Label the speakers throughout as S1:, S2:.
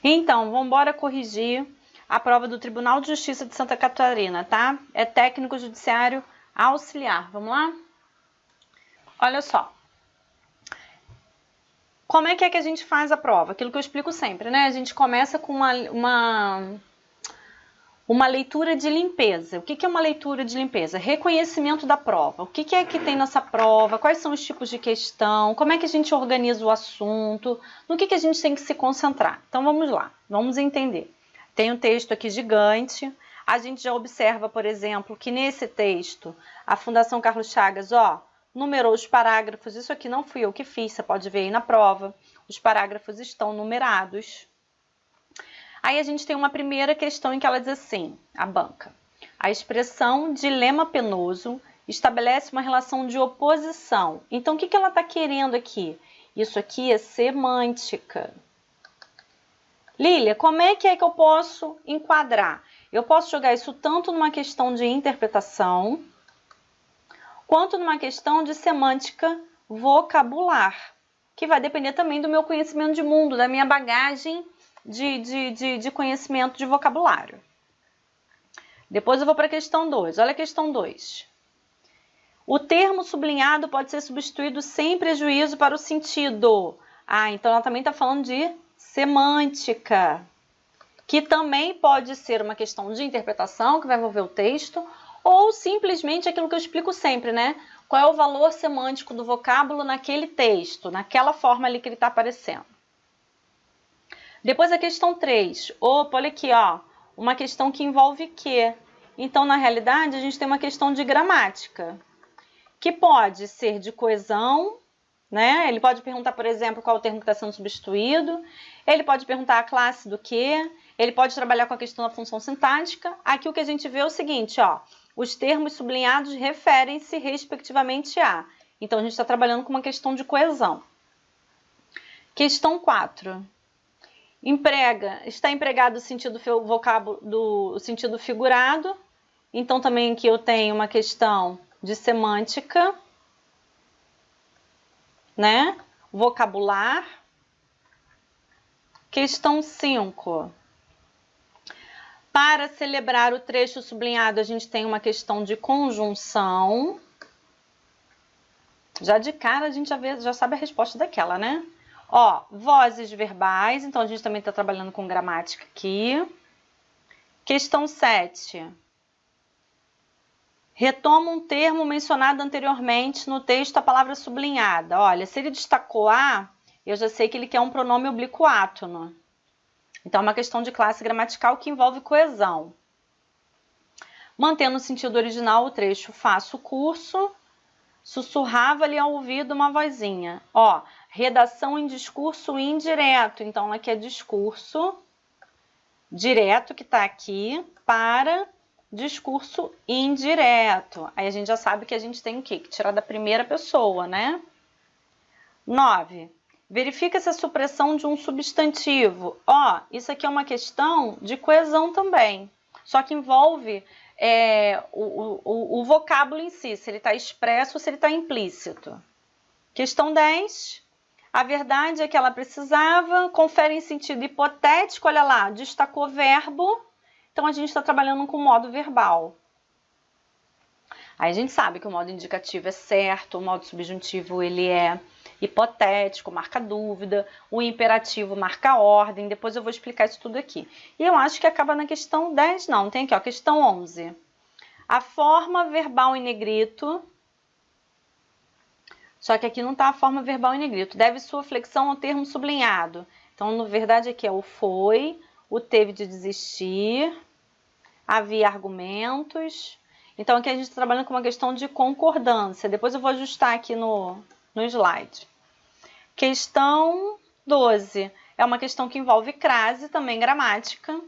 S1: Então, vamos embora corrigir a prova do Tribunal de Justiça de Santa Catarina, tá? É técnico judiciário auxiliar. Vamos lá? Olha só. Como é que a gente faz a prova? Aquilo que eu explico sempre, né? A gente começa com uma leitura de limpeza. O que é uma leitura de limpeza? Reconhecimento da prova. O que é que tem nessa prova? Quais são os tipos de questão? Como é que a gente organiza o assunto? No que a gente tem que se concentrar? Então vamos lá, vamos entender. Tem um texto aqui gigante. A gente já observa, por exemplo, que nesse texto a Fundação Carlos Chagas, numerou os parágrafos. Isso aqui não fui eu que fiz, você pode ver aí na prova. Os parágrafos estão numerados. Aí a gente tem uma primeira questão em que ela diz assim, a banca. A expressão dilema penoso estabelece uma relação de oposição. Então, o que ela está querendo aqui? Isso aqui é semântica. Lília, como é que eu posso enquadrar? Eu posso jogar isso tanto numa questão de interpretação, quanto numa questão de semântica vocabular, que vai depender também do meu conhecimento de mundo, da minha bagagem de conhecimento de vocabulário. Depois eu vou para a questão 2. Olha a questão 2. O termo sublinhado pode ser substituído sem prejuízo para o sentido. Então ela também está falando de semântica, que também pode ser uma questão de interpretação, que vai envolver o texto, ou simplesmente aquilo que eu explico sempre, né? Qual é o valor semântico do vocábulo naquele texto, naquela forma ali que ele está aparecendo. Depois a questão 3. Opa, olha aqui, uma questão que envolve que. Então, na realidade, a gente tem uma questão de gramática, que pode ser de coesão, né? Ele pode perguntar, por exemplo, qual é o termo que está sendo substituído. Ele pode perguntar a classe do que. Ele pode trabalhar com a questão da função sintática. Aqui o que a gente vê é o seguinte, os termos sublinhados referem-se respectivamente a. Então, a gente está trabalhando com uma questão de coesão. Questão 4. Está empregado o sentido vocábulo do sentido figurado. Então, também aqui eu tenho uma questão de semântica, né? Vocabular. Questão 5. Para celebrar o trecho sublinhado, a gente tem uma questão de conjunção. Já de cara a gente já sabe a resposta daquela, né? Vozes verbais, então a gente também está trabalhando com gramática aqui. Questão 7. Retoma um termo mencionado anteriormente no texto a palavra sublinhada. Olha, se ele destacou a, eu já sei que ele quer um pronome oblíquo átono. Então, é uma questão de classe gramatical que envolve coesão. Mantendo o sentido original, o trecho faço curso, sussurrava-lhe ao ouvido uma vozinha. Redação em discurso indireto. Então, ela quer discurso direto, que está aqui, para discurso indireto. Aí a gente já sabe que a gente tem o quê? Que tirar da primeira pessoa, né? 9. Verifica-se a supressão de um substantivo. Isso aqui é uma questão de coesão também. Só que envolve o vocábulo em si, se ele está expresso ou se ele está implícito. Questão 10. A verdade é que ela precisava, confere em sentido hipotético, olha lá, destacou verbo, então a gente está trabalhando com o modo verbal. Aí a gente sabe que o modo indicativo é certo, o modo subjuntivo ele é hipotético, marca dúvida, o imperativo marca ordem, depois eu vou explicar isso tudo aqui. E eu acho que acaba na questão 10, não, tem aqui, questão 11. A forma verbal em negrito, só que aqui não está a forma verbal em negrito, deve sua flexão ao termo sublinhado. Então, na verdade, aqui é o foi, o teve de desistir, havia argumentos. Então, aqui a gente está trabalhando com uma questão de concordância. Depois eu vou ajustar aqui no slide. Questão 12. É uma questão que envolve crase, também gramática.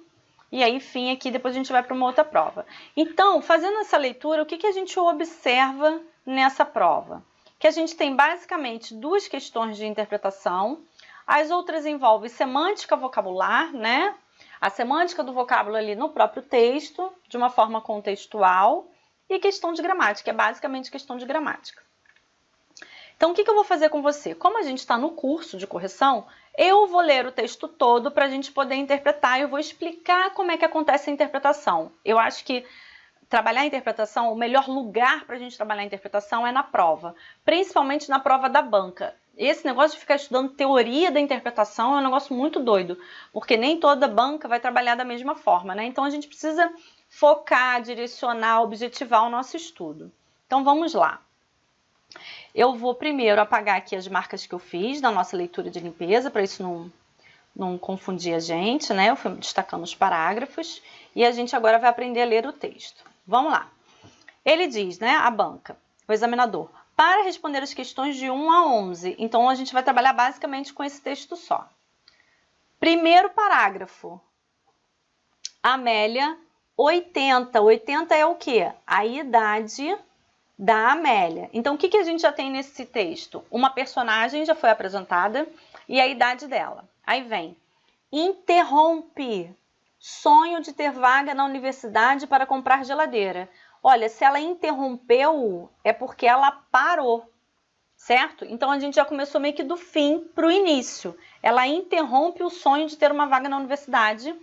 S1: E aí, enfim, aqui depois a gente vai para uma outra prova. Então, fazendo essa leitura, o que a gente observa nessa prova? Que a gente tem basicamente duas questões de interpretação. As outras envolvem semântica vocabular, né? A semântica do vocábulo ali no próprio texto, de uma forma contextual. E questão de gramática, é basicamente questão de gramática. Então, o que eu vou fazer com você? Como a gente está no curso de correção, eu vou ler o texto todo para a gente poder interpretar e eu vou explicar como é que acontece a interpretação. Eu acho que trabalhar a interpretação, o melhor lugar para a gente trabalhar a interpretação é na prova, principalmente na prova da banca. Esse negócio de ficar estudando teoria da interpretação é um negócio muito doido, porque nem toda banca vai trabalhar da mesma forma, né? Então a gente precisa focar, direcionar, objetivar o nosso estudo. Então vamos lá. Eu vou primeiro apagar aqui as marcas que eu fiz da nossa leitura de limpeza, para isso não confundir a gente, né? Eu fui destacando os parágrafos e a gente agora vai aprender a ler o texto. Vamos lá. Ele diz, né, a banca, o examinador, para responder as questões de 1 a 11. Então, a gente vai trabalhar basicamente com esse texto só. Primeiro parágrafo. Amélia, 80. 80 é o quê? A idade da Amélia. Então, o que a gente já tem nesse texto? Uma personagem já foi apresentada e a idade dela. Aí vem, interrompe, sonho de ter vaga na universidade para comprar geladeira. Olha, se ela interrompeu, é porque ela parou, certo? Então, a gente já começou meio que do fim para o início. Ela interrompe o sonho de ter uma vaga na universidade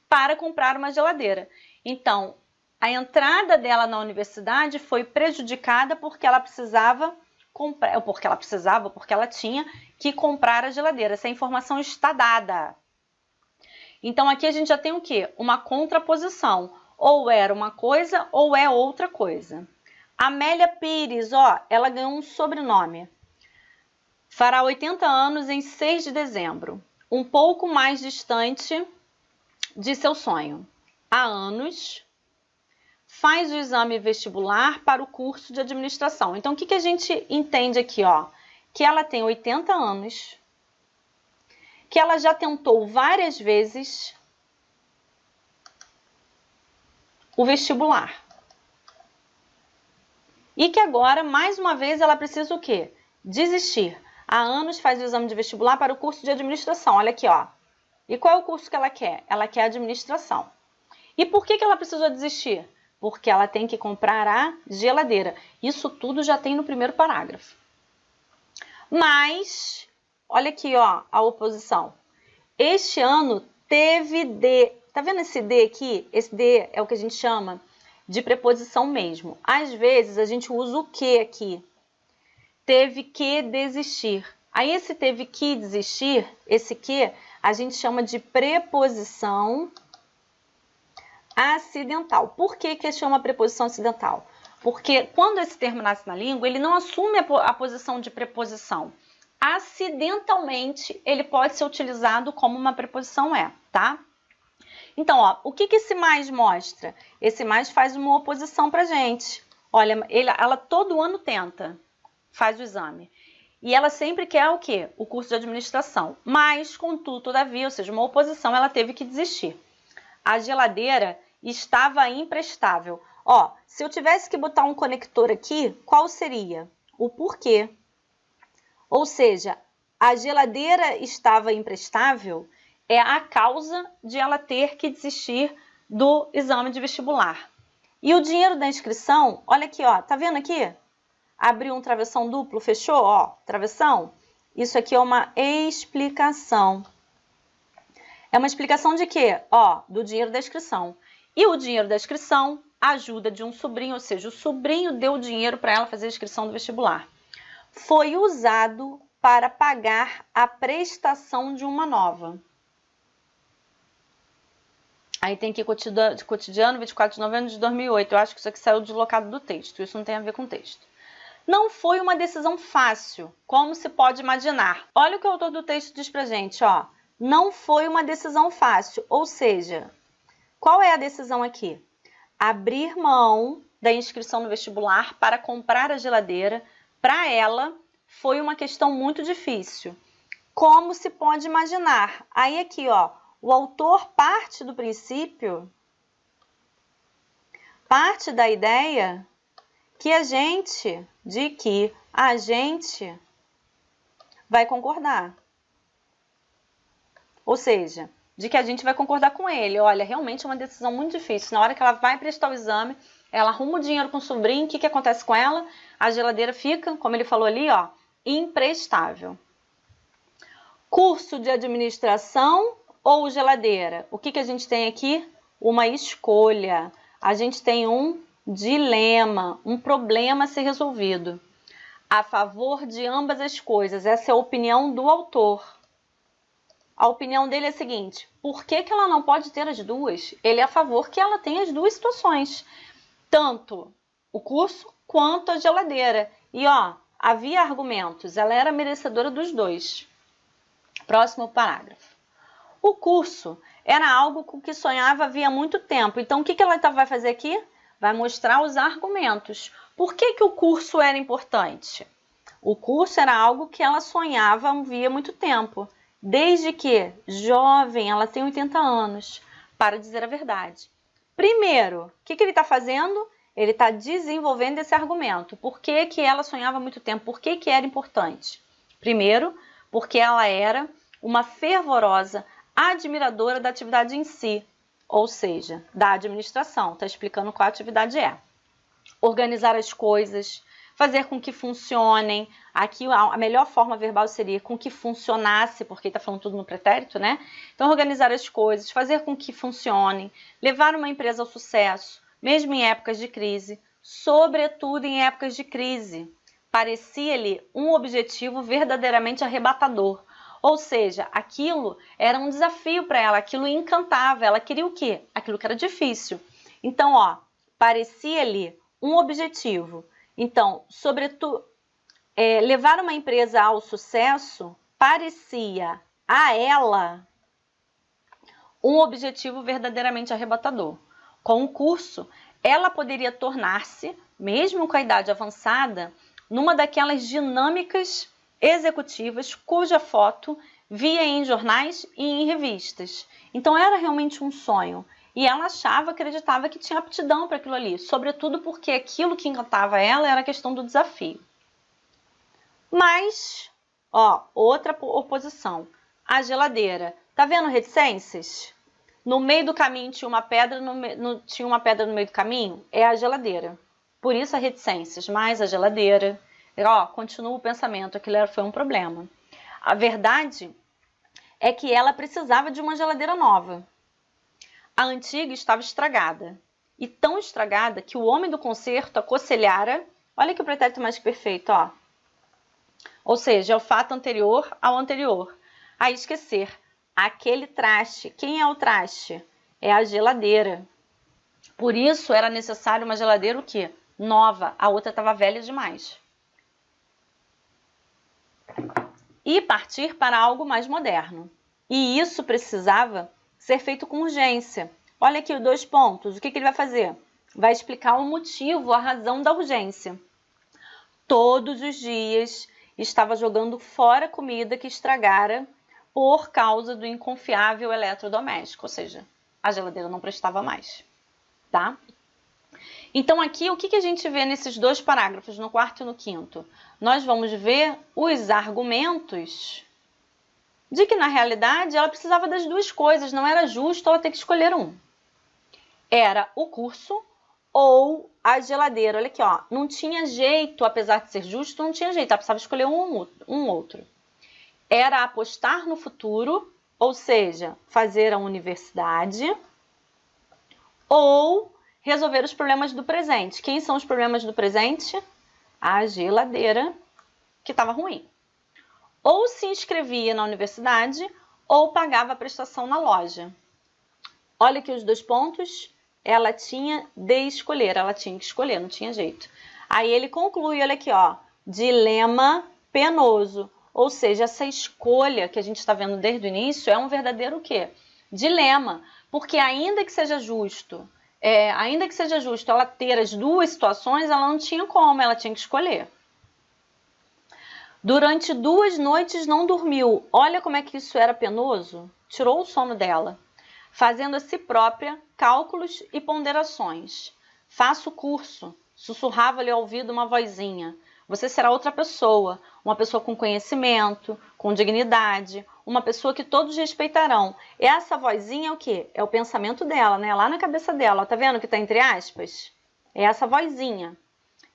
S1: para comprar uma geladeira. Então, a entrada dela na universidade foi prejudicada porque ela precisava comprar, porque ela tinha que comprar a geladeira. Essa informação está dada. Então, aqui a gente já tem o quê? Uma contraposição. Ou era uma coisa ou é outra coisa. Amélia Pires, ó, ela ganhou um sobrenome. Fará 80 anos em 6 de dezembro. Um pouco mais distante de seu sonho. Há anos, faz o exame vestibular para o curso de administração. Então, o que a gente entende aqui, ó? Que ela tem 80 anos, que ela já tentou várias vezes o vestibular. E que agora, mais uma vez, ela precisa o quê? Desistir. Há anos faz o exame de vestibular para o curso de administração. Olha aqui, ó. E qual é o curso que ela quer? Ela quer administração. E por que ela precisou desistir? Porque ela tem que comprar a geladeira. Isso tudo já tem no primeiro parágrafo. Mas, olha aqui, ó, a oposição. Este ano teve D. Tá vendo esse D aqui? Esse D é o que a gente chama de preposição mesmo. Às vezes, a gente usa o que aqui? Teve que desistir. Aí, esse teve que desistir, esse que, a gente chama de preposição acidental. Por que chama preposição acidental? Porque quando esse termo nasce na língua, ele não assume a posição de preposição. Acidentalmente, ele pode ser utilizado como uma preposição é, tá? Então, ó, o que esse mais mostra? Esse mais faz uma oposição pra gente. Olha, ela todo ano tenta, faz o exame. E ela sempre quer o quê? O curso de administração. Mas, contudo, todavia, ou seja, uma oposição, ela teve que desistir. A geladeira estava imprestável. Ó, se eu tivesse que botar um conector aqui, qual seria? O porquê. Ou seja, a geladeira estava imprestável é a causa de ela ter que desistir do exame de vestibular. E o dinheiro da inscrição, olha aqui, ó, tá vendo aqui? Abriu um travessão duplo, fechou, ó, travessão. Isso aqui é uma explicação. É uma explicação de quê? Ó, do dinheiro da inscrição. E o dinheiro da inscrição, ajuda de um sobrinho, ou seja, o sobrinho deu dinheiro para ela fazer a inscrição do vestibular. Foi usado para pagar a prestação de uma nova. Aí tem aqui cotidiano, 24 de novembro de 2008. Eu acho que isso aqui saiu deslocado do texto. Isso não tem a ver com o texto. Não foi uma decisão fácil, como se pode imaginar. Olha o que o autor do texto diz pra gente, ó. Não foi uma decisão fácil. Ou seja, qual é a decisão aqui? Abrir mão da inscrição no vestibular para comprar a geladeira, para ela, foi uma questão muito difícil. Como se pode imaginar? Aí aqui, ó, o autor parte do princípio, parte da ideia que a gente vai concordar. Ou seja, de que a gente vai concordar com ele. Olha, realmente é uma decisão muito difícil. Na hora que ela vai prestar o exame, ela arruma o dinheiro com o sobrinho, o que acontece com ela? A geladeira fica, como ele falou ali, ó, imprestável. Curso de administração ou geladeira? O que a gente tem aqui? Uma escolha. A gente tem um dilema, um problema a ser resolvido. A favor de ambas as coisas. Essa é a opinião do autor. A opinião dele é a seguinte: por que ela não pode ter as duas? Ele é a favor que ela tenha as duas situações. Tanto o curso quanto a geladeira. E ó, havia argumentos, ela era merecedora dos dois. Próximo parágrafo. O curso era algo com que sonhava havia muito tempo. Então, o que ela vai fazer aqui? Vai mostrar os argumentos. Por que o curso era importante? O curso era algo que ela sonhava havia muito tempo. Desde que, jovem, ela tem 80 anos, para dizer a verdade. Primeiro, o que ele está fazendo? Ele está desenvolvendo esse argumento. Por que ela sonhava há muito tempo? Por que era importante? Primeiro, porque ela era uma fervorosa admiradora da atividade em si, ou seja, da administração. Está explicando qual a atividade é. Organizar as coisas, fazer com que funcionem. Aqui a melhor forma verbal seria com que funcionasse, porque está falando tudo no pretérito, né? Então, organizar as coisas, fazer com que funcionem, levar uma empresa ao sucesso, mesmo em épocas de crise, sobretudo em épocas de crise. Parecia-lhe um objetivo verdadeiramente arrebatador. Ou seja, aquilo era um desafio para ela, aquilo encantava. Ela queria o quê? Aquilo que era difícil. Então, ó, parecia-lhe um objetivo. Então, sobretudo, levar uma empresa ao sucesso parecia a ela um objetivo verdadeiramente arrebatador. Com o curso, ela poderia tornar-se, mesmo com a idade avançada, numa daquelas dinâmicas executivas cuja foto via em jornais e em revistas. Então era realmente um sonho. E ela acreditava que tinha aptidão para aquilo ali, sobretudo porque aquilo que encantava ela era a questão do desafio. Mas, ó, outra oposição. A geladeira. Tá vendo reticências? No meio do caminho tinha uma pedra, tinha uma pedra no meio do caminho? É a geladeira. Por isso as reticências, mas a geladeira. Ó, continua o pensamento, aquilo foi um problema. A verdade é que ela precisava de uma geladeira nova. A antiga estava estragada. E tão estragada que o homem do conserto aconselhara. Olha que o pretérito mais que perfeito, ó. Ou seja, é o fato anterior ao anterior. A esquecer. Aquele traste. Quem é o traste? É a geladeira. Por isso era necessário uma geladeira o quê? Nova. A outra estava velha demais. E partir para algo mais moderno. E isso precisava ser feito com urgência. Olha aqui os 2 pontos. O que ele vai fazer? Vai explicar o motivo, a razão da urgência. Todos os dias estava jogando fora comida que estragara por causa do inconfiável eletrodoméstico. Ou seja, a geladeira não prestava mais. Tá? Então aqui, o que a gente vê nesses 2 parágrafos, no 4º e no 5º? Nós vamos ver os argumentos de que, na realidade, ela precisava das 2 coisas. Não era justo ela ter que escolher um. Era o curso ou a geladeira. Olha aqui, ó. Não tinha jeito, apesar de ser justo, não tinha jeito. Ela precisava escolher um outro. Era apostar no futuro, ou seja, fazer a universidade, ou resolver os problemas do presente. Quem são os problemas do presente? A geladeira, que estava ruim. Ou se inscrevia na universidade, ou pagava a prestação na loja. Olha aqui os 2 pontos. Ela tinha de escolher, ela tinha que escolher, não tinha jeito. Aí ele conclui, olha aqui, ó. Dilema penoso. Ou seja, essa escolha que a gente está vendo desde o início é um verdadeiro o quê? Dilema. Porque ainda que seja justo ela ter as 2 situações, ela não tinha como, ela tinha que escolher. Durante 2 noites não dormiu. Olha como é que isso era penoso. Tirou o sono dela. Fazendo a si própria cálculos e ponderações. Faça o curso. Sussurrava-lhe ao ouvido uma vozinha. Você será outra pessoa. Uma pessoa com conhecimento, com dignidade. Uma pessoa que todos respeitarão. Essa vozinha é o quê? É o pensamento dela, né? Lá na cabeça dela. Tá vendo que tá entre aspas? É essa vozinha.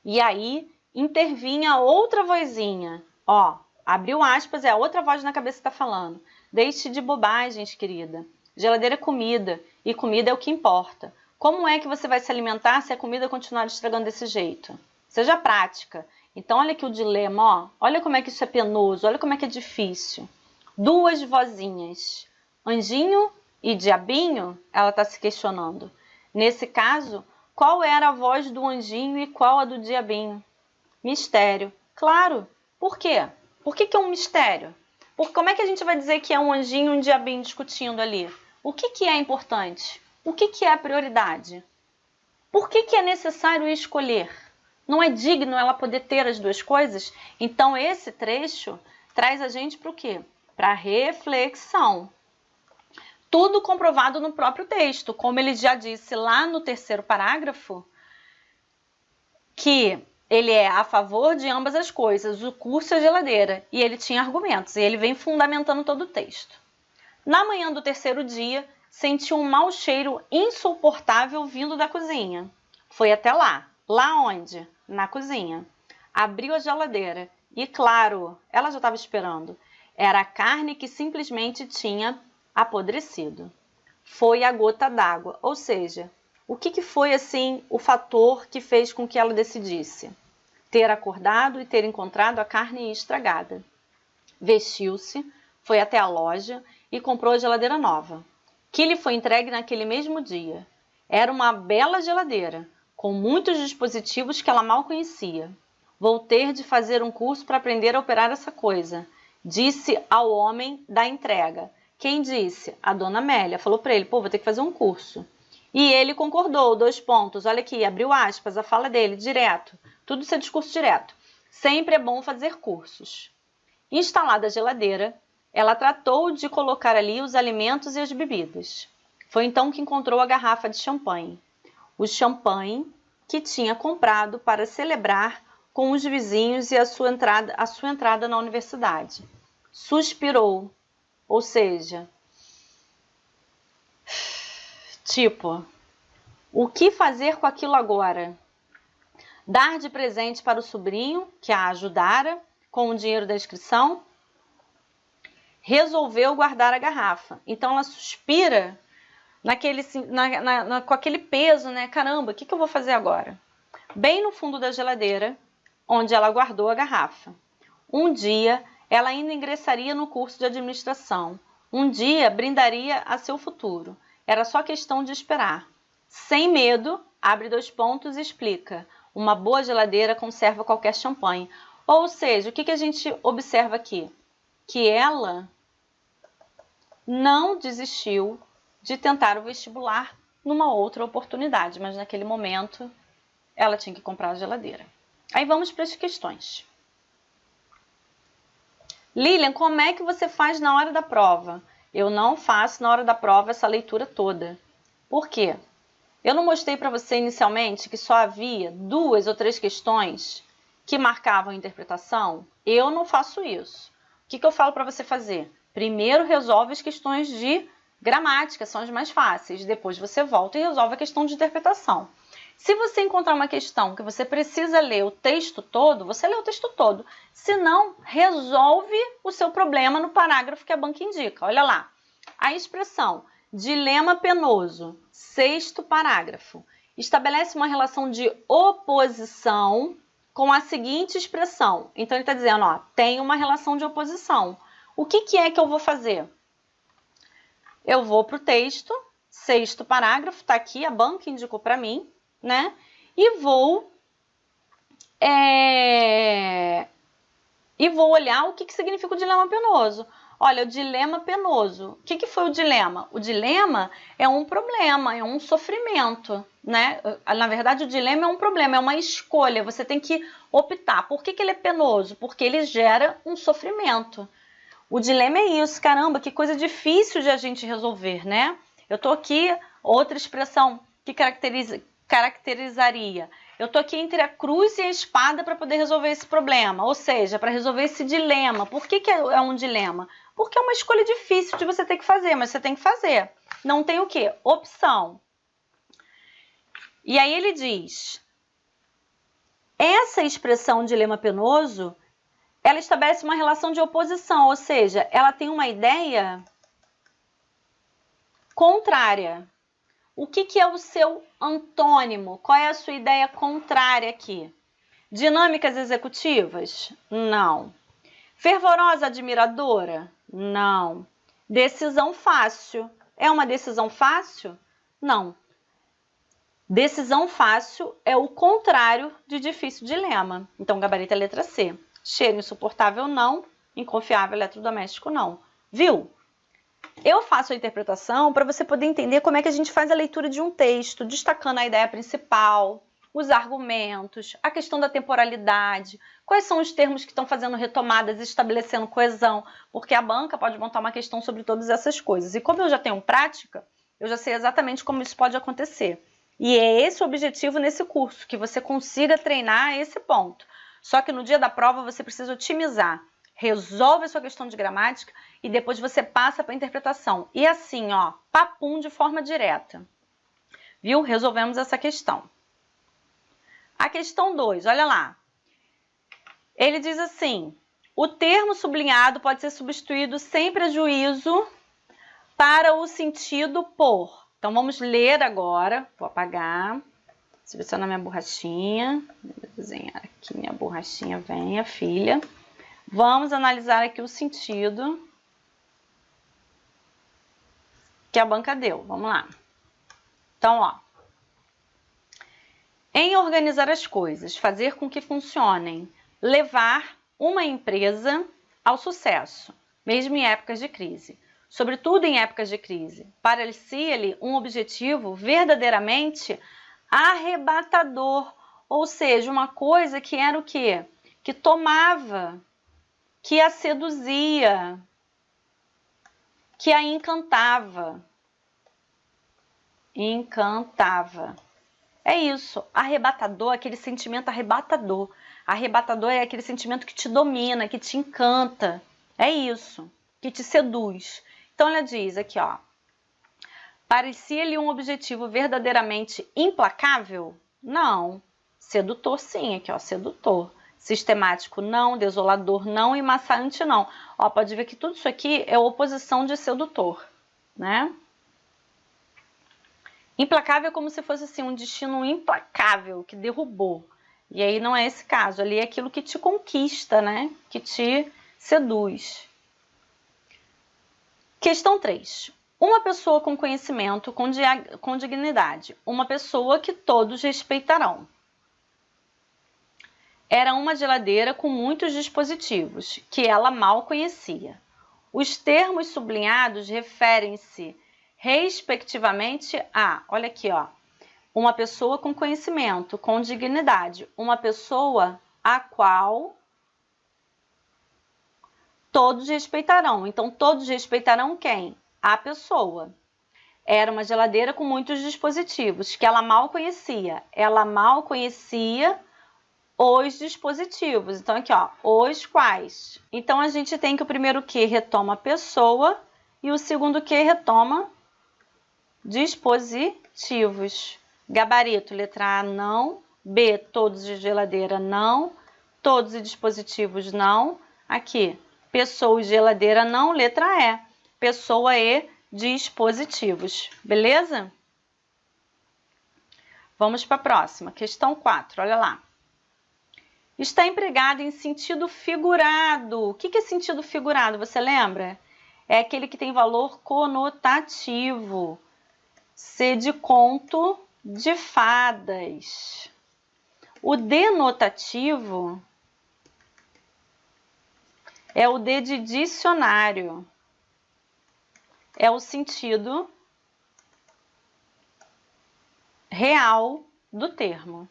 S1: E aí intervinha outra vozinha. Ó, abriu aspas, é a outra voz na cabeça que tá falando. Deixe de bobagens, querida. Geladeira é comida, e comida é o que importa. Como é que você vai se alimentar se a comida continuar estragando desse jeito? Seja prática. Então, olha aqui o dilema, ó. Olha como é que isso é penoso, olha como é que é difícil. Duas vozinhas, anjinho e diabinho, ela está se questionando. Nesse caso, qual era a voz do anjinho e qual a do diabinho? Mistério. Claro. Por quê? Por que é um mistério? Porque como é que a gente vai dizer que é um anjinho e um diabinho discutindo ali? O que é importante? O que é a prioridade? Por que é necessário escolher? Não é digno ela poder ter as duas coisas? Então, esse trecho traz a gente para o quê? Para a reflexão. Tudo comprovado no próprio texto. Como ele já disse lá no terceiro parágrafo, que ele é a favor de ambas as coisas, o curso e a geladeira. E ele tinha argumentos, e ele vem fundamentando todo o texto. Na manhã do terceiro dia, sentiu um mau cheiro insuportável vindo da cozinha. Foi até lá. Lá onde? Na cozinha. Abriu a geladeira e, claro, ela já estava esperando. Era a carne que simplesmente tinha apodrecido. Foi a gota d'água, ou seja, o que foi assim o fator que fez com que ela decidisse? Ter acordado e ter encontrado a carne estragada. Vestiu-se, foi até a loja e comprou a geladeira nova, que lhe foi entregue naquele mesmo dia. Era uma bela geladeira, com muitos dispositivos que ela mal conhecia. Vou ter de fazer um curso para aprender a operar essa coisa, disse ao homem da entrega. Quem disse? A dona Amélia. Falou para ele, pô, vou ter que fazer um curso. E ele concordou, 2 pontos. Olha aqui, abriu aspas, a fala dele, direto. Tudo isso é discurso direto. Sempre é bom fazer cursos. Instalada a geladeira, ela tratou de colocar ali os alimentos e as bebidas. Foi então que encontrou a garrafa de champanhe. O champanhe que tinha comprado para celebrar com os vizinhos e a sua entrada na universidade. Suspirou, ou seja, tipo, o que fazer com aquilo agora? Dar de presente para o sobrinho, que a ajudara com o dinheiro da inscrição? Resolveu guardar a garrafa. Então ela suspira com aquele peso, né? Caramba, o que eu vou fazer agora? Bem no fundo da geladeira, onde ela guardou a garrafa. Um dia, ela ainda ingressaria no curso de administração. Um dia, brindaria a seu futuro. Era só questão de esperar. Sem medo, abre 2 pontos e explica. Uma boa geladeira conserva qualquer champanhe. Ou seja, o que a gente observa aqui? Que ela não desistiu de tentar o vestibular numa outra oportunidade, mas naquele momento ela tinha que comprar a geladeira. Aí vamos para as questões. Lilian, como é que você faz na hora da prova? Eu não faço na hora da prova essa leitura toda. Por quê? Eu não mostrei para você inicialmente que só havia 2 ou 3 questões que marcavam a interpretação? Eu não faço isso. O que eu falo para você fazer? Primeiro resolve as questões de gramática, são as mais fáceis. Depois você volta e resolve a questão de interpretação. Se você encontrar uma questão que você precisa ler o texto todo, você lê o texto todo. Se não, resolve o seu problema no parágrafo que a banca indica. Olha lá. A expressão dilema penoso, 6º parágrafo, estabelece uma relação de oposição com a seguinte expressão. Então, ele está dizendo, ó, tem uma relação de oposição. O que é que eu vou fazer? Eu vou para o texto, 6º parágrafo, está aqui, a banca indicou para mim, né? E vou olhar o que significa o dilema penoso. Olha, o dilema penoso. O que foi o dilema? O dilema é um problema, é um sofrimento, né? Na verdade, o dilema é um problema, é uma escolha. Você tem que optar. Por que ele é penoso? Porque ele gera um sofrimento. O dilema é isso, caramba, que coisa difícil de a gente resolver, né? Eu tô aqui, outra expressão que caracterizaria. Eu tô aqui entre a cruz e a espada para poder resolver esse problema, ou seja, para resolver esse dilema. Por que é um dilema? Porque é uma escolha difícil de você ter que fazer, mas você tem que fazer. Não tem o quê? Opção. E aí ele diz, essa expressão dilema penoso, ela estabelece uma relação de oposição, ou seja, ela tem uma ideia contrária. O que é o seu antônimo? Qual é a sua ideia contrária aqui? Dinâmicas executivas? Não. Fervorosa admiradora? Não. Decisão fácil. É uma decisão fácil? Não. Decisão fácil é o contrário de difícil dilema. Então, gabarito é a letra C. Cheiro insuportável, não. Inconfiável, eletrodoméstico, não. Viu? Eu faço a interpretação para você poder entender como é que a gente faz a leitura de um texto, destacando a ideia principal, os argumentos, a questão da temporalidade, quais são os termos que estão fazendo retomadas, estabelecendo coesão, porque a banca pode montar uma questão sobre todas essas coisas. E como eu já tenho prática, eu já sei exatamente como isso pode acontecer. E é esse o objetivo nesse curso, que você consiga treinar esse ponto. Só que no dia da prova você precisa otimizar. Resolve a sua questão de gramática e depois você passa para a interpretação. E assim, ó, papum de forma direta. Viu? Resolvemos essa questão. A questão 2, olha lá. Ele diz assim, o termo sublinhado pode ser substituído sem prejuízo para o sentido por. Então, vamos ler agora. Vou apagar. Selecionar minha borrachinha. Vou desenhar aqui minha borrachinha. Venha, filha. Vamos analisar aqui o sentido que a banca deu. Vamos lá. Então, ó. Em organizar as coisas, fazer com que funcionem, levar uma empresa ao sucesso, mesmo em épocas de crise. Sobretudo em épocas de crise, parecia-lhe um objetivo verdadeiramente arrebatador, ou seja, uma coisa que era o quê? Que tomava, que a seduzia, que a encantava. Encantava. É isso, arrebatador, aquele sentimento arrebatador. Arrebatador é aquele sentimento que te domina, que te encanta. É isso, que te seduz. Então, ela diz aqui, ó. Parecia-lhe um objetivo verdadeiramente implacável? Não. Sedutor, sim, aqui, ó, sedutor. Sistemático, não. Desolador, não. E maçante, não. Ó, pode ver que tudo isso aqui é oposição de sedutor, né? Implacável é como se fosse assim, um destino implacável, que derrubou. E aí não é esse caso, ali é aquilo que te conquista, né? Que te seduz. Questão 3. Uma pessoa com conhecimento, com dignidade. Uma pessoa que todos respeitarão. Era uma geladeira com muitos dispositivos, que ela mal conhecia. Os termos sublinhados referem-se respectivamente a, olha aqui, ó, uma pessoa com conhecimento, com dignidade, uma pessoa a qual todos respeitarão. Então, todos respeitarão quem? A pessoa. Era uma geladeira com muitos dispositivos, que ela mal conhecia. Ela mal conhecia os dispositivos. Então, aqui, ó, os quais. Então, a gente tem que o primeiro que retoma a pessoa e o segundo que retoma dispositivos. Gabarito, letra A, não. B, todos de geladeira, não. Todos e dispositivos, não. Aqui, pessoa e geladeira, não. Letra E, pessoa e dispositivos. Beleza? Vamos para a próxima. Questão 4, olha lá. Está empregado em sentido figurado. O que é sentido figurado? Você lembra? É aquele que tem valor conotativo. C de conto de fadas. O denotativo é o D de dicionário. É o sentido real do termo.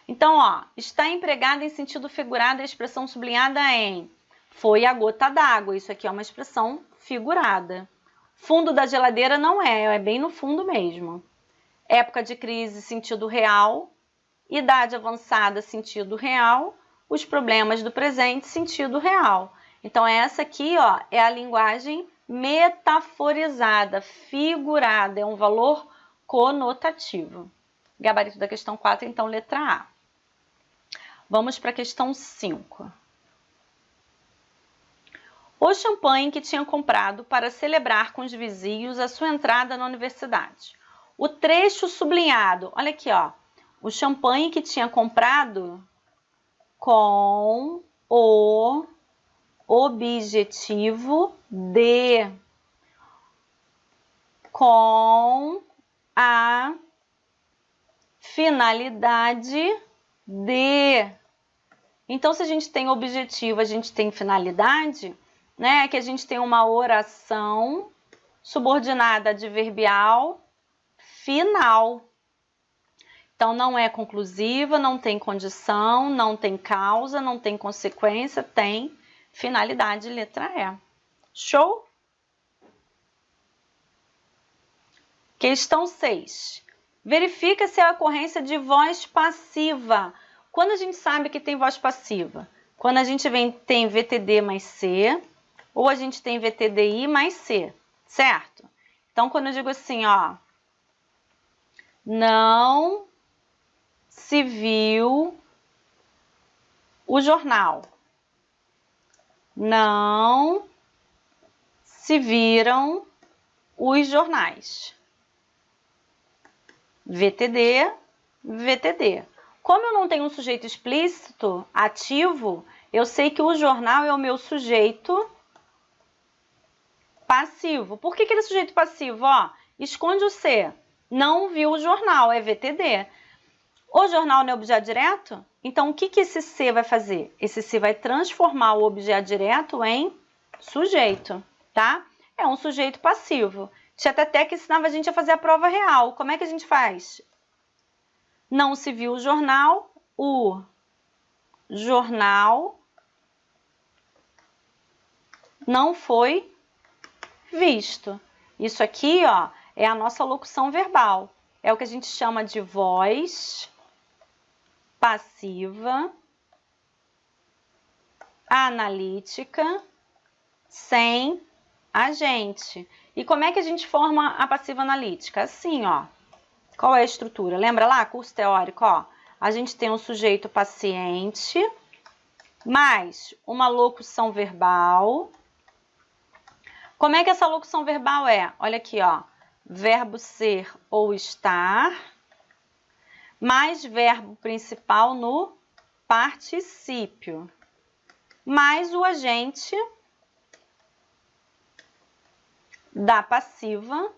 S1: Então, ó, está empregado em sentido figurado a expressão sublinhada em foi a gota d'água. Isso aqui é uma expressão figurada. Fundo da geladeira não é bem no fundo mesmo. Época de crise, sentido real. Idade avançada, sentido real. Os problemas do presente, sentido real. Então, essa aqui, ó, é a linguagem metaforizada, figurada, é um valor conotativo. Gabarito da questão 4, então, letra A. Vamos para a questão 5. O champanhe que tinha comprado para celebrar com os vizinhos a sua entrada na universidade. O trecho sublinhado, olha aqui, ó. O champanhe que tinha comprado com o objetivo de, com a finalidade de. Então, se a gente tem objetivo, a gente tem finalidade, né? Que a gente tem uma oração subordinada adverbial final. Então, não é conclusiva, não tem condição, não tem causa, não tem consequência, tem finalidade, letra E. Show? Questão 6. Verifica se a ocorrência de voz passiva. Quando a gente sabe que tem voz passiva? Quando a gente tem VTD mais C, ou a gente tem VTDI mais C, certo? Então, quando eu digo assim, ó, não se viu o jornal. Não se viram os jornais. VTD, VTD. Como eu não tenho um sujeito explícito, ativo, eu sei que o jornal é o meu sujeito passivo. Por que ele é sujeito passivo? Ó, esconde o C. Não viu o jornal, é VTD. O jornal não é objeto direto? Então, o que esse C vai fazer? Esse C vai transformar o objeto direto em sujeito, tá? É um sujeito passivo. Tia Teté que ensinava a gente a fazer a prova real. Como é que a gente faz? Não se viu o jornal não foi visto. Isso aqui, ó, é a nossa locução verbal. É o que a gente chama de voz passiva, analítica, sem agente. E como é que a gente forma a passiva analítica? Assim, ó. Qual é a estrutura? Lembra lá, curso teórico, ó? A gente tem um sujeito paciente, mais uma locução verbal. Como é que essa locução verbal é? Olha aqui, ó. Verbo ser ou estar, mais verbo principal no particípio, mais o agente da passiva,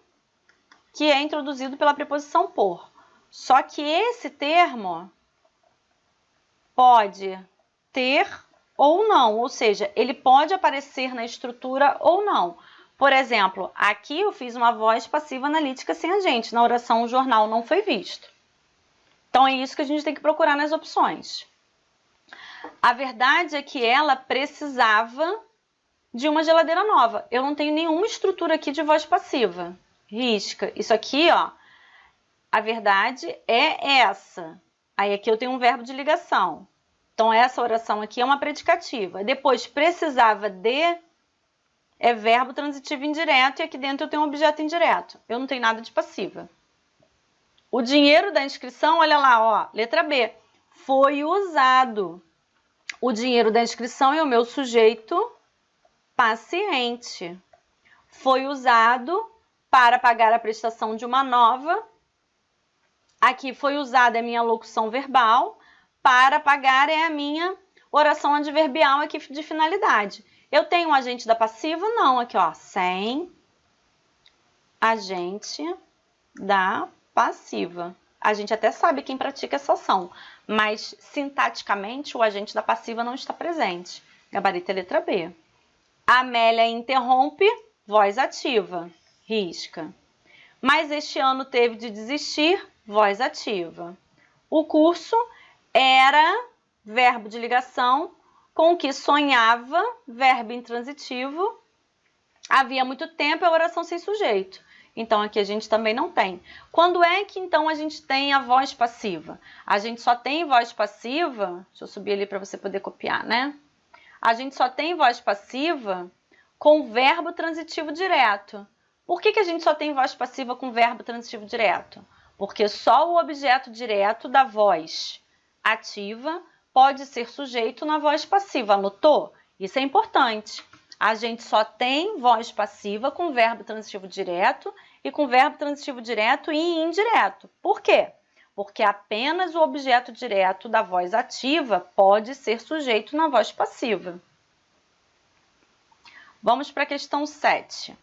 S1: que é introduzido pela preposição por. Só que esse termo pode ter ou não, ou seja, ele pode aparecer na estrutura ou não. Por exemplo, aqui eu fiz uma voz passiva analítica sem agente. Na oração, o jornal não foi visto. Então, é isso que a gente tem que procurar nas opções. A verdade é que ela precisava de uma geladeira nova. Eu não tenho nenhuma estrutura aqui de voz passiva. Risca. Isso aqui, ó, a verdade é essa. Aí aqui eu tenho um verbo de ligação. Então, essa oração aqui é uma predicativa. Depois, precisava de é verbo transitivo indireto e aqui dentro eu tenho um objeto indireto. Eu não tenho nada de passiva. O dinheiro da inscrição, olha lá, ó, letra B, foi usado. O dinheiro da inscrição é o meu sujeito paciente. Foi usado para pagar a prestação de uma nova. Aqui foi usada a minha locução verbal. Para pagar é a minha oração adverbial aqui de finalidade. Eu tenho um agente da passiva? Não, aqui ó, sem agente da passiva. A gente até sabe quem pratica essa ação, mas sintaticamente o agente da passiva não está presente. Gabarito é letra B. Amélia interrompe, voz ativa, risca. Mas este ano teve de desistir, voz ativa. O curso era verbo de ligação com o que sonhava, verbo intransitivo. Havia muito tempo, é oração sem sujeito. Então, aqui a gente também não tem. Quando é que, então, a gente tem a voz passiva? A gente só tem voz passiva... Deixa eu subir ali para você poder copiar, né? A gente só tem voz passiva com verbo transitivo direto. Por que a gente só tem voz passiva com verbo transitivo direto? Porque só o objeto direto da voz ativa pode ser sujeito na voz passiva. Anotou? Isso é importante. A gente só tem voz passiva com verbo transitivo direto e com verbo transitivo direto e indireto. Por quê? Porque apenas o objeto direto da voz ativa pode ser sujeito na voz passiva. Vamos para a questão 7.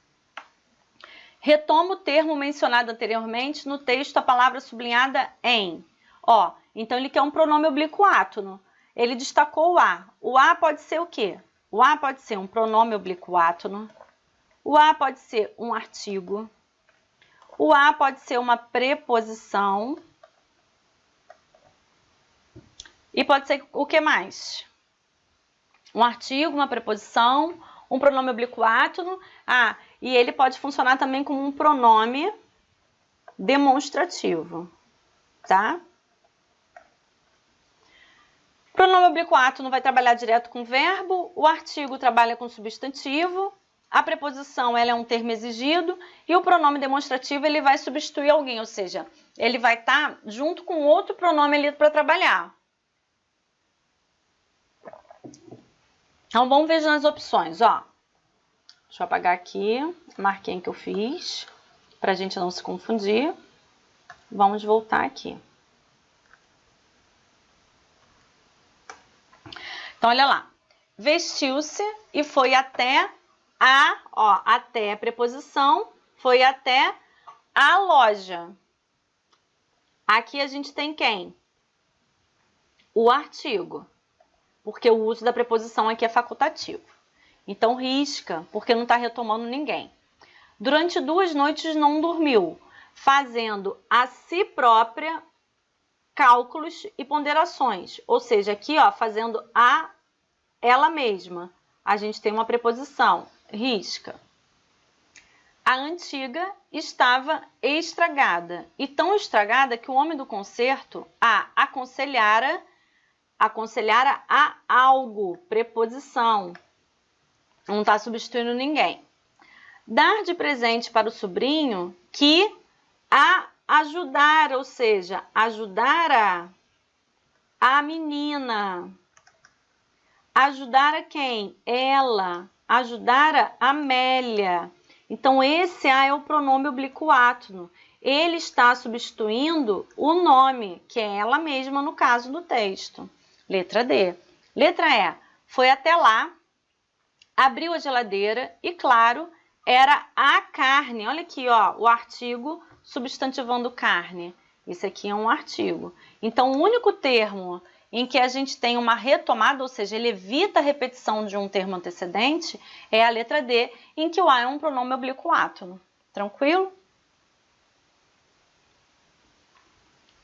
S1: Retoma o termo mencionado anteriormente no texto, a palavra sublinhada em. Ó, então ele quer um pronome oblíquo átono. Ele destacou o A. O A pode ser o quê? O A pode ser um pronome oblíquo átono. O A pode ser um artigo. O A pode ser uma preposição. E pode ser o que mais? Um artigo, uma preposição, um pronome oblíquo átono. Ah, e ele pode funcionar também como um pronome demonstrativo, tá? O pronome oblíquo átono vai trabalhar direto com verbo, o artigo trabalha com substantivo, a preposição ela é um termo exigido e o pronome demonstrativo ele vai substituir alguém, ou seja, ele vai estar junto com outro pronome ali para trabalhar. Então, vamos ver nas opções, ó. Deixa eu apagar aqui, marquei em que eu fiz, para a gente não se confundir. Vamos voltar aqui. Então, olha lá. Vestiu-se e foi até a, ó, até a preposição, foi até a loja. Aqui a gente tem quem? O artigo, porque o uso da preposição aqui é facultativo. Então, risca, porque não está retomando ninguém. Durante 2 noites não dormiu, fazendo a si própria cálculos e ponderações. Ou seja, aqui, ó, fazendo a ela mesma. A gente tem uma preposição, risca. A antiga estava estragada. E tão estragada que o homem do concerto a aconselhara a algo, preposição. Não está substituindo ninguém. Dar de presente para o sobrinho que a ajudar, ou seja, ajudar a menina. Ajudar a quem? Ela. Ajudar a Amélia. Então, esse A é o pronome oblíquo átono. Ele está substituindo o nome, que é ela mesma no caso do texto. Letra D. Letra E. Foi até lá, abriu a geladeira e, claro, era a carne. Olha aqui, ó, o artigo substantivando carne. Isso aqui é um artigo. Então, o único termo em que a gente tem uma retomada, ou seja, ele evita a repetição de um termo antecedente, é a letra D, em que o A é um pronome oblíquo átono. Tranquilo?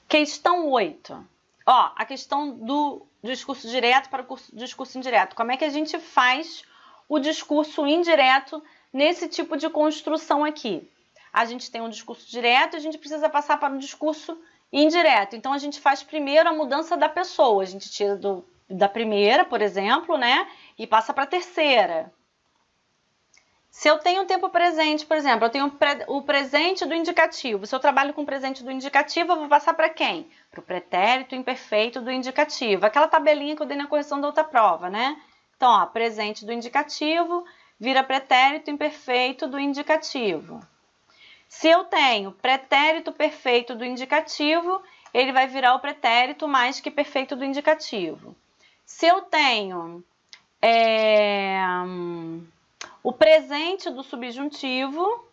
S1: Questão 8. Ó, a questão do discurso direto para o discurso indireto. Como é que a gente faz o discurso indireto nesse tipo de construção aqui? A gente tem um discurso direto e a gente precisa passar para um discurso indireto. Então, a gente faz primeiro a mudança da pessoa. A gente tira da primeira, por exemplo, né? E passa para a terceira. Se eu tenho o tempo presente, por exemplo, eu tenho o presente do indicativo. Se eu trabalho com o presente do indicativo, eu vou passar para quem? Para o pretérito imperfeito do indicativo. Aquela tabelinha que eu dei na correção da outra prova, né? Então, ó, presente do indicativo vira pretérito imperfeito do indicativo. Se eu tenho pretérito perfeito do indicativo, ele vai virar o pretérito mais que perfeito do indicativo. Se eu tenho o presente do subjuntivo,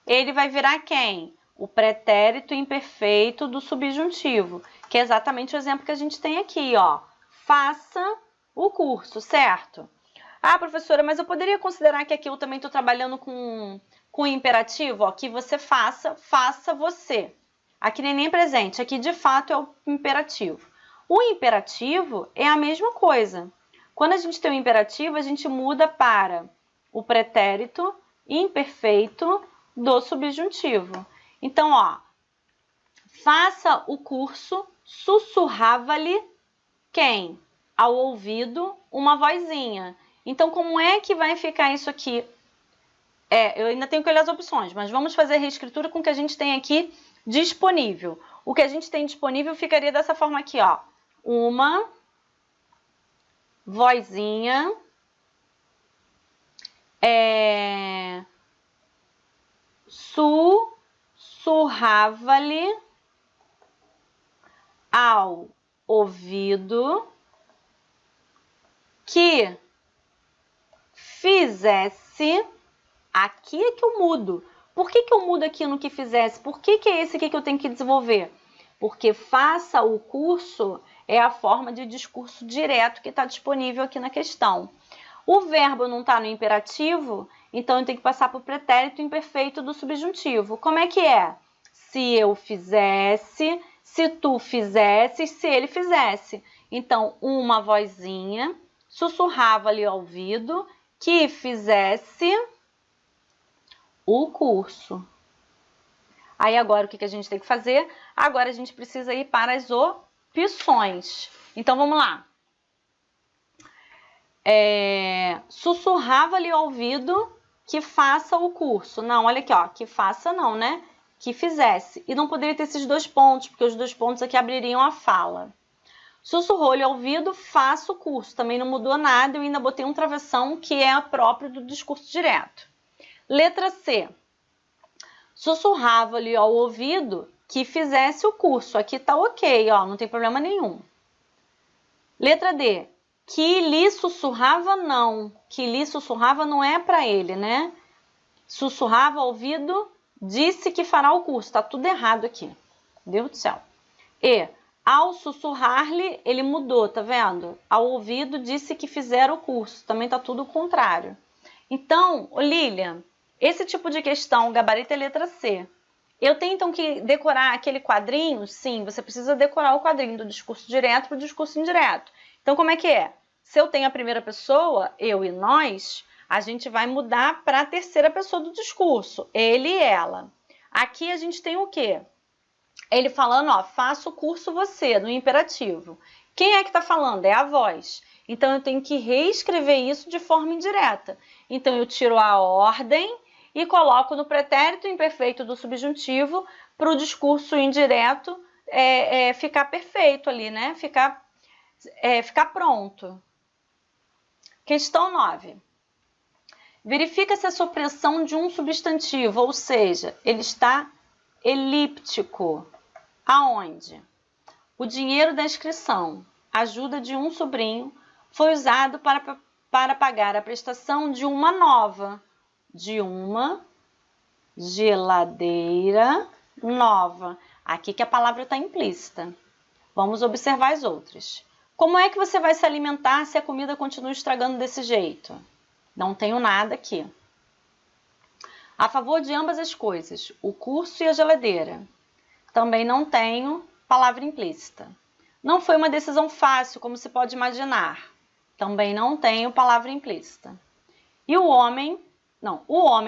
S1: ele vai virar quem? O pretérito imperfeito do subjuntivo, que é exatamente o exemplo que a gente tem aqui, ó. Faça o curso, certo? Ah, professora, mas eu poderia considerar que aqui eu também estou trabalhando com o imperativo, ó, que você faça, faça você. Aqui nem presente, aqui de fato é o imperativo. O imperativo é a mesma coisa. Quando a gente tem o imperativo, a gente muda para o pretérito imperfeito do subjuntivo. Então, ó, faça o curso, sussurrava-lhe quem? Ao ouvido, uma vozinha. Então, como é que vai ficar isso aqui? Eu ainda tenho que olhar as opções, mas vamos fazer a reescritura com o que a gente tem aqui disponível. O que a gente tem disponível ficaria dessa forma aqui, ó. Uma vozinha Sussurrava-lhe ao ouvido que fizesse. Aqui é que eu mudo. Por que eu mudo aqui no que fizesse? Por que é esse aqui que eu tenho que desenvolver? Porque faça o curso é a forma de discurso direto que está disponível aqui na questão. O verbo não está no imperativo, então eu tenho que passar para o pretérito imperfeito do subjuntivo. Como é que é? Se eu fizesse, se tu fizesses, se ele fizesse. Então, uma vozinha sussurrava-lhe ao ouvido que fizesse o curso. Aí agora o que a gente tem que fazer? Agora a gente precisa ir para as opções. Então vamos lá. Sussurrava-lhe ao ouvido que faça o curso. Não, olha aqui, ó, que faça não, né? Que fizesse. E não poderia ter esses dois pontos, porque os dois pontos aqui abririam a fala. Sussurrou-lhe ao ouvido, faça o curso. Também não mudou nada, eu ainda botei um travessão que é próprio do discurso direto. Letra C. Sussurrava-lhe ao ouvido que fizesse o curso. Aqui tá ok, ó, não tem problema nenhum. Letra D. Que lhe sussurrava, não. Que lhe sussurrava não é para ele, né? Sussurrava ao ouvido, disse que fará o curso. Tá tudo errado aqui. Meu Deus do céu. E, ao sussurrar-lhe, ele mudou, tá vendo? Ao ouvido, disse que fizera o curso. Também tá tudo o contrário. Então, Lilian, esse tipo de questão, o gabarito é letra C. Eu tenho, então, que decorar aquele quadrinho? Sim, você precisa decorar o quadrinho do discurso direto para o discurso indireto. Então, como é que é? Se eu tenho a primeira pessoa, eu e nós, a gente vai mudar para a terceira pessoa do discurso, ele e ela. Aqui a gente tem o quê? Ele falando, ó, faça o curso você, no imperativo. Quem é que está falando? É a voz. Então, eu tenho que reescrever isso de forma indireta. Então, eu tiro a ordem e coloco no pretérito imperfeito do subjuntivo para o discurso indireto ficar perfeito ali, né? Ficar pronto. Questão 9. Verifica se a supressão de um substantivo, ou seja, ele está elíptico. Aonde? O dinheiro da inscrição, ajuda de um sobrinho, foi usado para pagar a prestação de uma nova, de uma geladeira nova. Aqui que a palavra está implícita. Vamos observar as outras. Como é que você vai se alimentar se a comida continua estragando desse jeito? Não tenho nada aqui. A favor de ambas as coisas, o curso e a geladeira. Também não tenho palavra implícita. Não foi uma decisão fácil, como se pode imaginar. Também não tenho palavra implícita. E o homem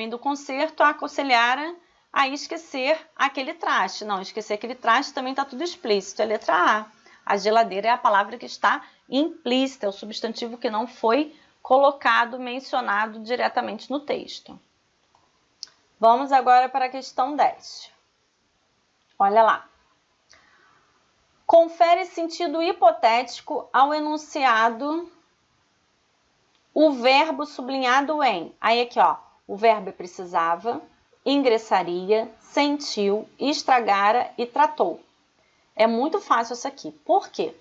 S1: do concerto aconselhara a esquecer aquele traste. Não, esquecer aquele traste também está tudo explícito, é letra A. A geladeira é a palavra que está implícita, é o substantivo que não foi colocado, mencionado diretamente no texto. Vamos agora para a questão 10. Olha lá. Confere sentido hipotético ao enunciado o verbo sublinhado em. Aí aqui, ó, o verbo é precisava, ingressaria, sentiu, estragara e tratou. É muito fácil isso aqui. Por quê?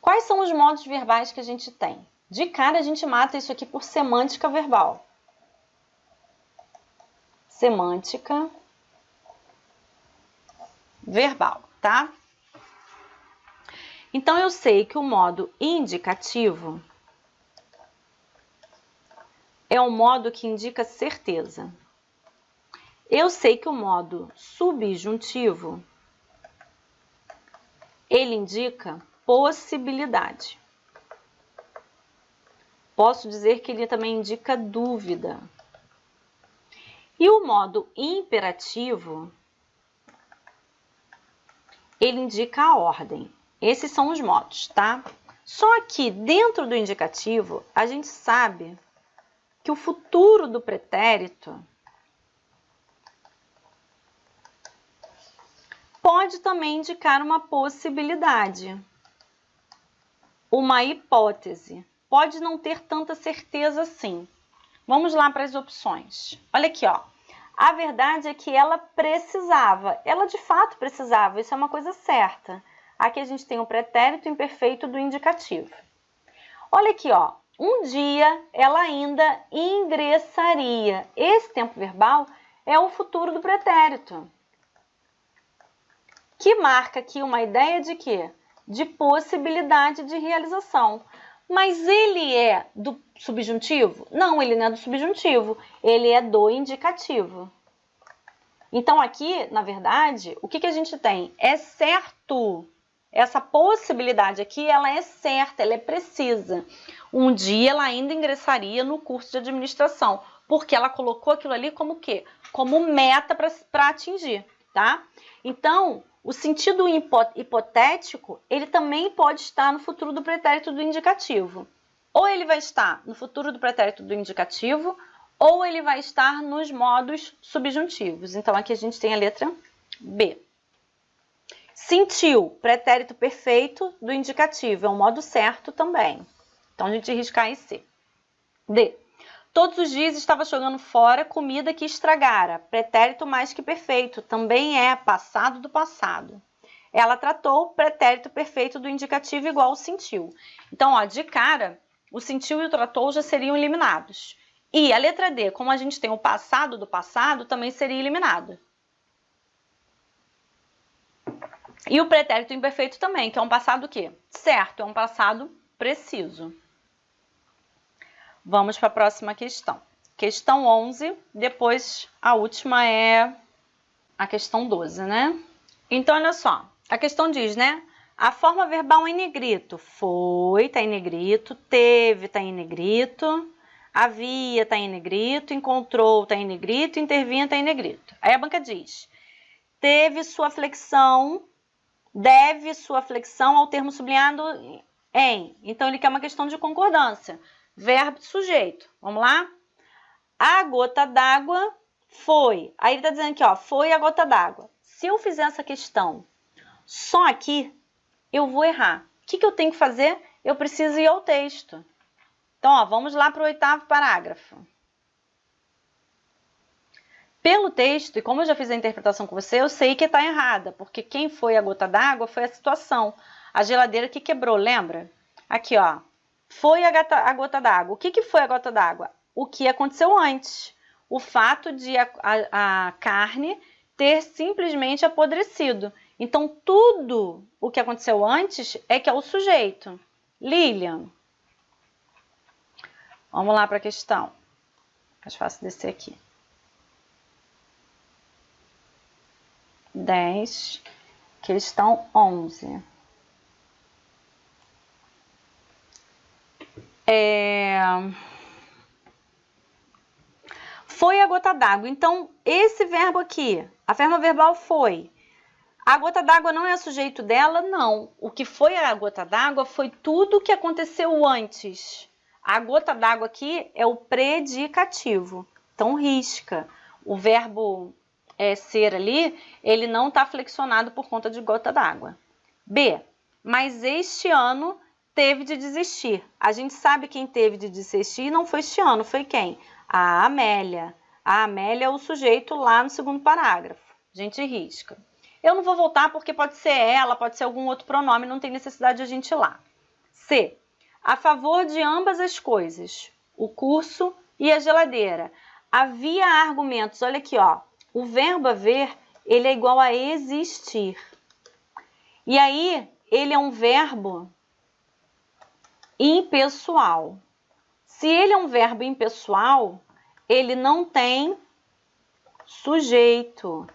S1: Quais são os modos verbais que a gente tem? De cara, a gente mata isso aqui por semântica verbal. Semântica verbal, tá? Então, eu sei que o modo indicativo é o modo que indica certeza. Eu sei que o modo subjuntivo, ele indica possibilidade. Posso dizer que ele também indica dúvida. E o modo imperativo, ele indica a ordem. Esses são os modos, tá? Só que dentro do indicativo, a gente sabe que o futuro do pretérito pode também indicar uma possibilidade, uma hipótese. Pode não ter tanta certeza assim. Vamos lá para as opções. Olha aqui, ó. A verdade é que ela precisava. Ela de fato precisava, isso é uma coisa certa. Aqui a gente tem o pretérito imperfeito do indicativo. Olha aqui, ó. Um dia ela ainda ingressaria. Esse tempo verbal é o futuro do pretérito, que marca aqui uma ideia de quê? De possibilidade de realização. Mas ele é do subjuntivo? Não, ele não é do subjuntivo, ele é do indicativo. Então aqui, na verdade, o que a gente tem? É certo. Essa possibilidade aqui, ela é certa, ela é precisa. Um dia ela ainda ingressaria no curso de administração, porque ela colocou aquilo ali como o quê? Como meta para atingir, tá? Então, o sentido hipotético, ele também pode estar no futuro do pretérito do indicativo. Ou ele vai estar no futuro do pretérito do indicativo, ou ele vai estar nos modos subjuntivos. Então, aqui a gente tem a letra B. Sentiu, pretérito perfeito do indicativo, é um modo certo também. Então, a gente risca aí C. D. Todos os dias estava jogando fora comida que estragara. Pretérito mais que perfeito, também é passado do passado. Ela tratou pretérito perfeito do indicativo igual ao sentiu. Então, ó, de cara, o sentiu e o tratou já seriam eliminados. E a letra D, como a gente tem o passado do passado, também seria eliminado. E o pretérito imperfeito também, que é um passado o quê? Certo, é um passado preciso. Vamos para a próxima questão. Questão 11, depois a última é a questão 12, né? Então, olha só, a questão diz, né? A forma verbal em negrito. Foi, tá em negrito. Teve, tá em negrito. Havia, tá em negrito. Encontrou, tá em negrito. Intervinha, tá em negrito. Aí a banca diz, teve sua flexão, deve sua flexão ao termo sublinhado em. Então, ele quer uma questão de concordância. Verbo de sujeito. Vamos lá? A gota d'água foi. Aí ele está dizendo aqui, ó, foi a gota d'água. Se eu fizer essa questão só aqui, eu vou errar. O que eu tenho que fazer? Eu preciso ir ao texto. Então, ó, vamos lá para o 8º parágrafo. Pelo texto, e como eu já fiz a interpretação com você, eu sei que está errada, porque quem foi a gota d'água foi a situação. A geladeira que quebrou, lembra? Aqui, ó. Foi a gota d'água. O que foi a gota d'água? O que aconteceu antes. O fato de a carne ter simplesmente apodrecido. Então, tudo o que aconteceu antes é que é o sujeito. Lilian. Vamos lá para a questão. Mais fácil descer aqui. 10. Questão 11. Foi a gota d'água. Então, esse verbo aqui, a forma verbal foi. A gota d'água não é sujeito dela? Não. O que foi a gota d'água foi tudo o que aconteceu antes. A gota d'água aqui é o predicativo. Então, risca. O verbo ser ali, ele não está flexionado por conta de gota d'água. B. Mas este ano teve de desistir. A gente sabe quem teve de desistir não foi este ano, foi quem? A Amélia. A Amélia é o sujeito lá no 2º parágrafo. A gente risca. Eu não vou voltar porque pode ser ela, pode ser algum outro pronome, não tem necessidade de a gente ir lá. C. A favor de ambas as coisas, o curso e a geladeira. Havia argumentos, olha aqui, ó. O verbo haver, ele é igual a existir. E aí, ele é um verbo impessoal. Se ele é um verbo impessoal, ele não tem sujeito.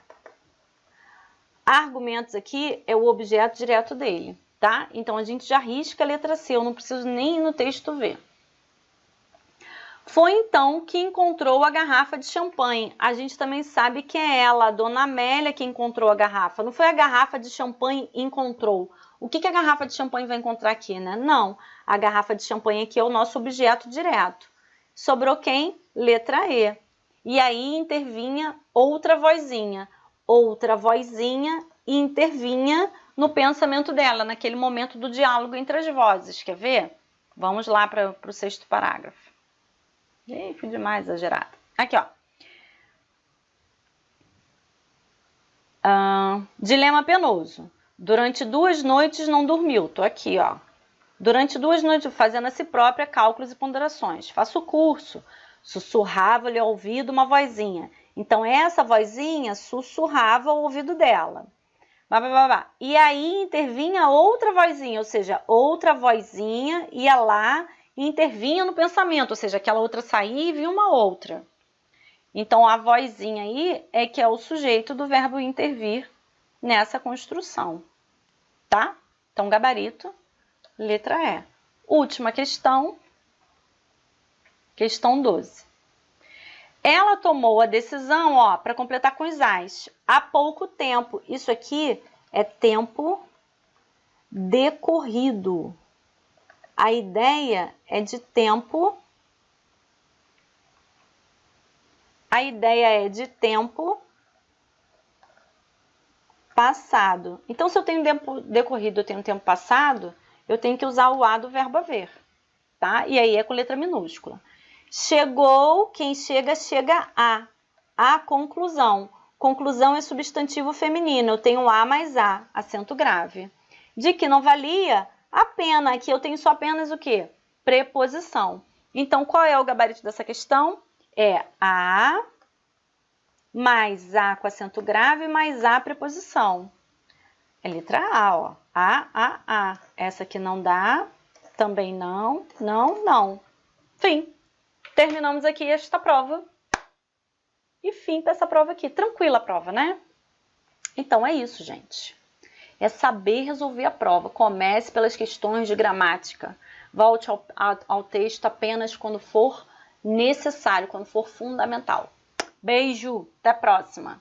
S1: Argumentos aqui é o objeto direto dele, tá? Então, a gente já risca a letra C, eu não preciso nem ir no texto ver. Foi então que encontrou a garrafa de champanhe. A gente também sabe que é ela, a dona Amélia, que encontrou a garrafa. Não foi a garrafa de champanhe encontrou. O que a garrafa de champanhe vai encontrar aqui, né? Não, a garrafa de champanhe aqui é o nosso objeto direto. Sobrou quem? Letra E. E aí intervinha outra vozinha. Outra vozinha intervinha no pensamento dela, naquele momento do diálogo entre as vozes. Quer ver? Vamos lá para o 6º parágrafo. Ih, fui demais exagerada. Aqui, ó. Dilema penoso. Durante 2 noites não dormiu. Tô aqui, ó. Durante 2 noites, fazendo a si própria cálculos e ponderações. Faço o curso. Sussurrava-lhe ao ouvido uma vozinha. Então, essa vozinha sussurrava ao ouvido dela. E aí intervinha outra vozinha, ou seja, outra vozinha ia lá e intervinha no pensamento, ou seja, aquela outra saía e vinha uma outra. Então, a vozinha aí é que é o sujeito do verbo intervir nessa construção, tá? Então, gabarito, letra E. Última questão, questão 12. Ela tomou a decisão, ó, para completar com os ais, há pouco tempo. Isso aqui é tempo decorrido. A ideia é de tempo. A ideia é de tempo passado. Então, se eu tenho tempo decorrido, eu tenho tempo passado, eu tenho que usar o a do verbo haver, tá? E aí é com letra minúscula. Chegou, quem chega, chega a conclusão. Conclusão é substantivo feminino, eu tenho a mais a, acento grave. De que não valia, a pena, aqui eu tenho só apenas o quê? Preposição. Então, qual é o gabarito dessa questão? É a mais a com acento grave mais a preposição. É letra A, ó. A. Essa aqui não dá, também não, não. Fim. Terminamos aqui esta prova. E fim para essa prova aqui. Tranquila a prova, né? Então é isso, gente. É saber resolver a prova. Comece pelas questões de gramática. Volte ao texto apenas quando for necessário, quando for fundamental. Beijo, até a próxima!